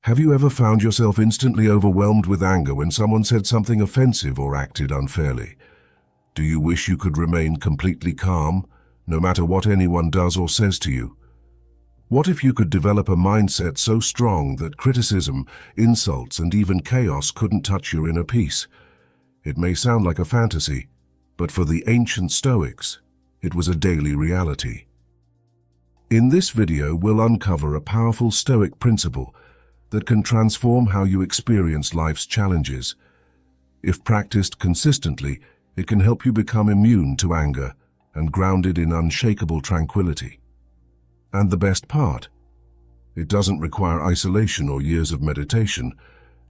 Have you ever found yourself instantly overwhelmed with anger when someone said something offensive or acted unfairly? Do you wish you could remain completely calm, no matter what anyone does or says to you? What if you could develop a mindset so strong that criticism, insults, and even chaos couldn't touch your inner peace? It may sound like a fantasy, but for the ancient Stoics, it was a daily reality. In this video, we'll uncover a powerful Stoic principle that can transform how you experience life's challenges. If practiced consistently, it can help you become immune to anger and grounded in unshakable tranquility. And the best part, it doesn't require isolation or years of meditation,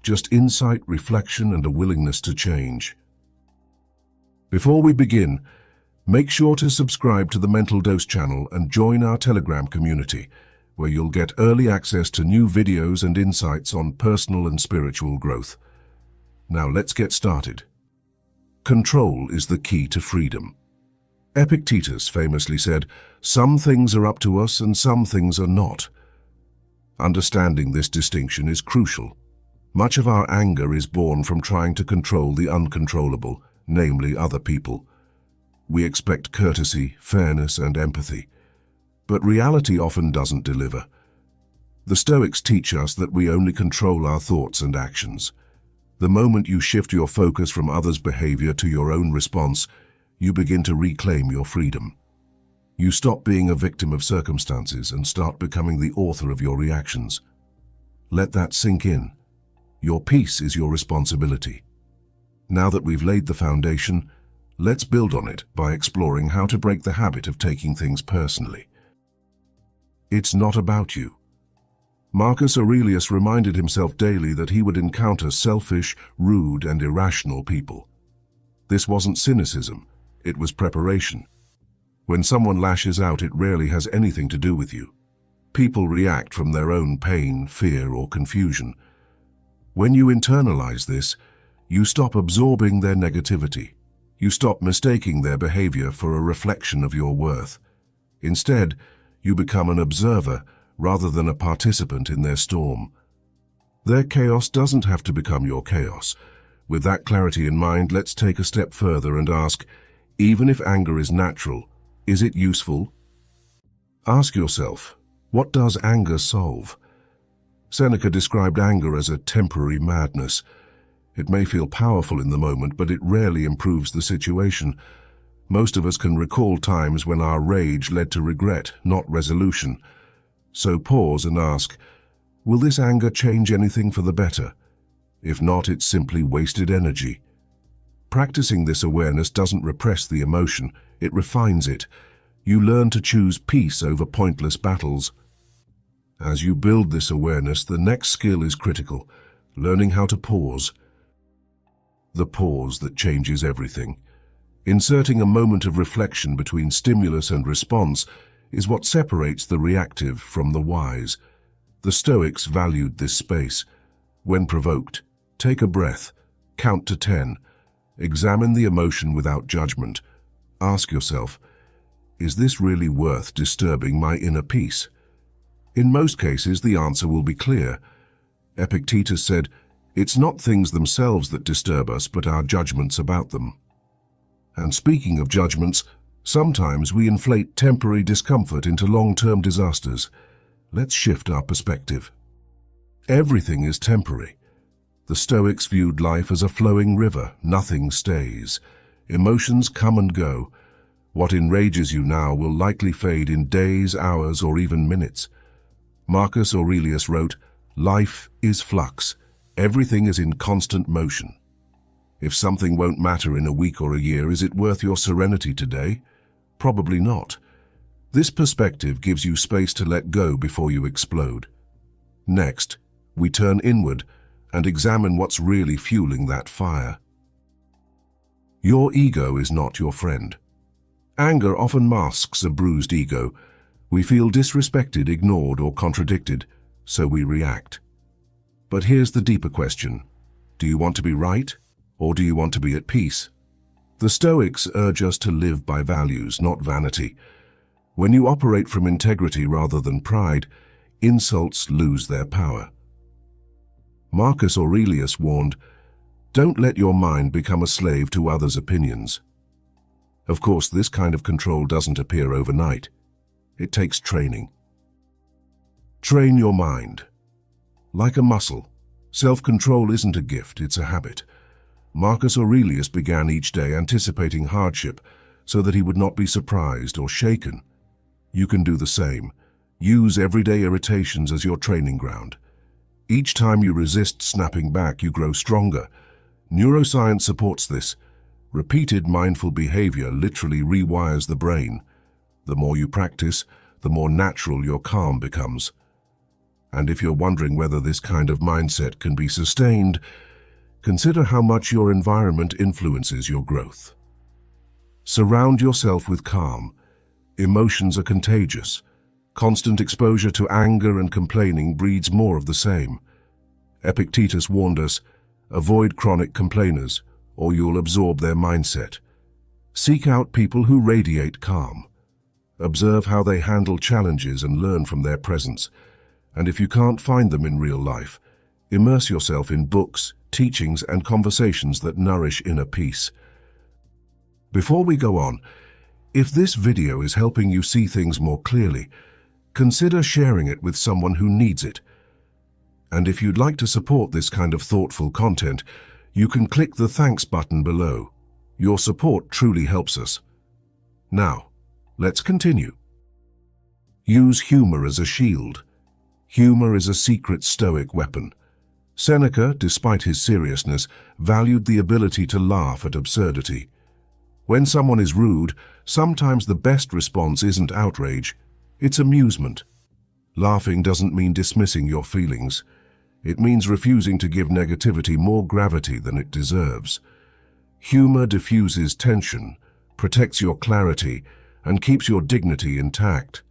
just insight, reflection, and a willingness to change. Before we begin, make sure to subscribe to the Mental Dose channel and join our Telegram community, where you'll get early access to new videos and insights on personal and spiritual growth. Now let's get started. Control is the key to freedom. Epictetus famously said, "Some things are up to us and some things are not." Understanding this distinction is crucial. Much of our anger is born from trying to control the uncontrollable, namely other people. We expect courtesy, fairness, and empathy. But reality often doesn't deliver. The Stoics teach us that we only control our thoughts and actions. The moment you shift your focus from others' behavior to your own response, you begin to reclaim your freedom. You stop being a victim of circumstances and start becoming the author of your reactions. Let that sink in. Your peace is your responsibility. Now that we've laid the foundation, let's build on it by exploring how to break the habit of taking things personally. It's not about you. Marcus Aurelius reminded himself daily that he would encounter selfish, rude, and irrational people. This wasn't cynicism, it was preparation. When someone lashes out, it rarely has anything to do with you. People react from their own pain, fear, or confusion. When you internalize this, you stop absorbing their negativity. You stop mistaking their behavior for a reflection of your worth. Instead, you become an observer rather than a participant in their storm. Their chaos doesn't have to become your chaos. With that clarity in mind, let's take a step further and ask, even if anger is natural, is it useful? Ask yourself, what does anger solve? Seneca described anger as a temporary madness. It may feel powerful in the moment, but it rarely improves the situation. Most of us can recall times when our rage led to regret, not resolution. So pause and ask, will this anger change anything for the better? If not, it's simply wasted energy. Practicing this awareness doesn't repress the emotion, it refines it. You learn to choose peace over pointless battles. As you build this awareness, the next skill is critical, learning how to pause. The pause that changes everything. Inserting a moment of reflection between stimulus and response is what separates the reactive from the wise. The Stoics valued this space. When provoked, take a breath, count to 10, examine the emotion without judgment. Ask yourself, is this really worth disturbing my inner peace? In most cases, the answer will be clear. Epictetus said, "It's not things themselves that disturb us, but our judgments about them." And speaking of judgments, sometimes we inflate temporary discomfort into long-term disasters. Let's shift our perspective. Everything is temporary. The Stoics viewed life as a flowing river. Nothing stays. Emotions come and go. What enrages you now will likely fade in days, hours, or even minutes. Marcus Aurelius wrote, "Life is flux. Everything is in constant motion." If something won't matter in a week or a year, is it worth your serenity today? Probably not. This perspective gives you space to let go before you explode. Next, we turn inward and examine what's really fueling that fire. Your ego is not your friend. Anger often masks a bruised ego. We feel disrespected, ignored, or contradicted, so we react. But here's the deeper question. Do you want to be right, or do you want to be at peace? The Stoics urge us to live by values, not vanity. When you operate from integrity rather than pride, insults lose their power. Marcus Aurelius warned, "Don't let your mind become a slave to others' opinions." Of course, this kind of control doesn't appear overnight. It takes training. Train your mind. Like a muscle, self-control isn't a gift, it's a habit. Marcus Aurelius began each day anticipating hardship so that he would not be surprised or shaken. You can do the same. Use everyday irritations as your training ground. Each time you resist snapping back, you grow stronger. Neuroscience supports this. Repeated mindful behavior literally rewires the brain. The more you practice, the more natural your calm becomes. And if you're wondering whether this kind of mindset can be sustained, consider how much your environment influences your growth. Surround yourself with calm. Emotions are contagious. Constant exposure to anger and complaining breeds more of the same. Epictetus warned us, avoid chronic complainers, or you'll absorb their mindset. Seek out people who radiate calm. Observe how they handle challenges and learn from their presence. And if you can't find them in real life, immerse yourself in books, teachings, and conversations that nourish inner peace. Before we go on, if this video is helping you see things more clearly, consider sharing it with someone who needs it. And if you'd like to support this kind of thoughtful content, you can click the thanks button below. Your support truly helps us. Now, let's continue. Use humor as a shield. Humor is a secret Stoic weapon. Seneca, despite his seriousness, valued the ability to laugh at absurdity. When someone is rude, sometimes the best response isn't outrage, it's amusement. Laughing doesn't mean dismissing your feelings. It means refusing to give negativity more gravity than it deserves. Humor diffuses tension, protects your clarity, and keeps your dignity intact.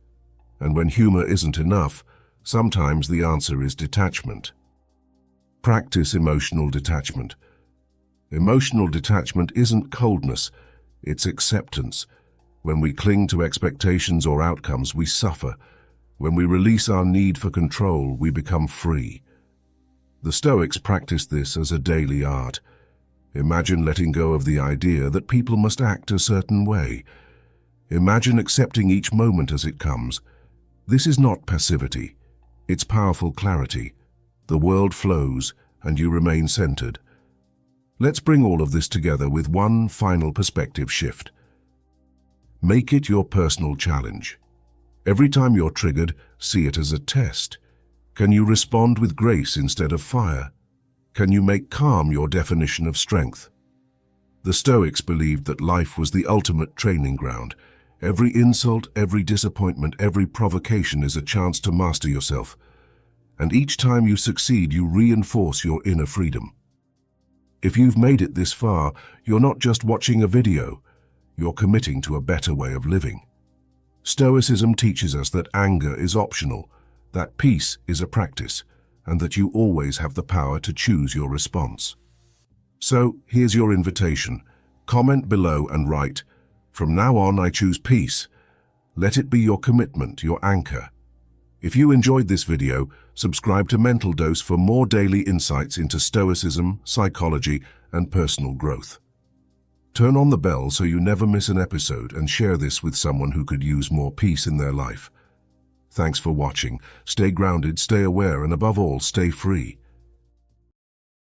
And when humor isn't enough, sometimes the answer is detachment. Practice emotional detachment. Emotional detachment isn't coldness, it's acceptance. When we cling to expectations or outcomes, we suffer. When we release our need for control, we become free. The Stoics practiced this as a daily art. Imagine letting go of the idea that people must act a certain way. Imagine accepting each moment as it comes. This is not passivity. It's powerful clarity. The world flows, and you remain centered. Let's bring all of this together with one final perspective shift. Make it your personal challenge. Every time you're triggered, see it as a test. Can you respond with grace instead of fire? Can you make calm your definition of strength? The Stoics believed that life was the ultimate training ground. Every insult, every disappointment, every provocation is a chance to master yourself. And each time you succeed, you reinforce your inner freedom. If you've made it this far, you're not just watching a video, you're committing to a better way of living. Stoicism teaches us that anger is optional, that peace is a practice, and that you always have the power to choose your response. So, here's your invitation. Comment below and write, "From now on, I choose peace." Let it be your commitment, your anchor. If you enjoyed this video, subscribe to Mental Dose for more daily insights into Stoicism, psychology, and personal growth. Turn on the bell so you never miss an episode, and share this with someone who could use more peace in their life. Thanks for watching. Stay grounded, stay aware, and above all, stay free.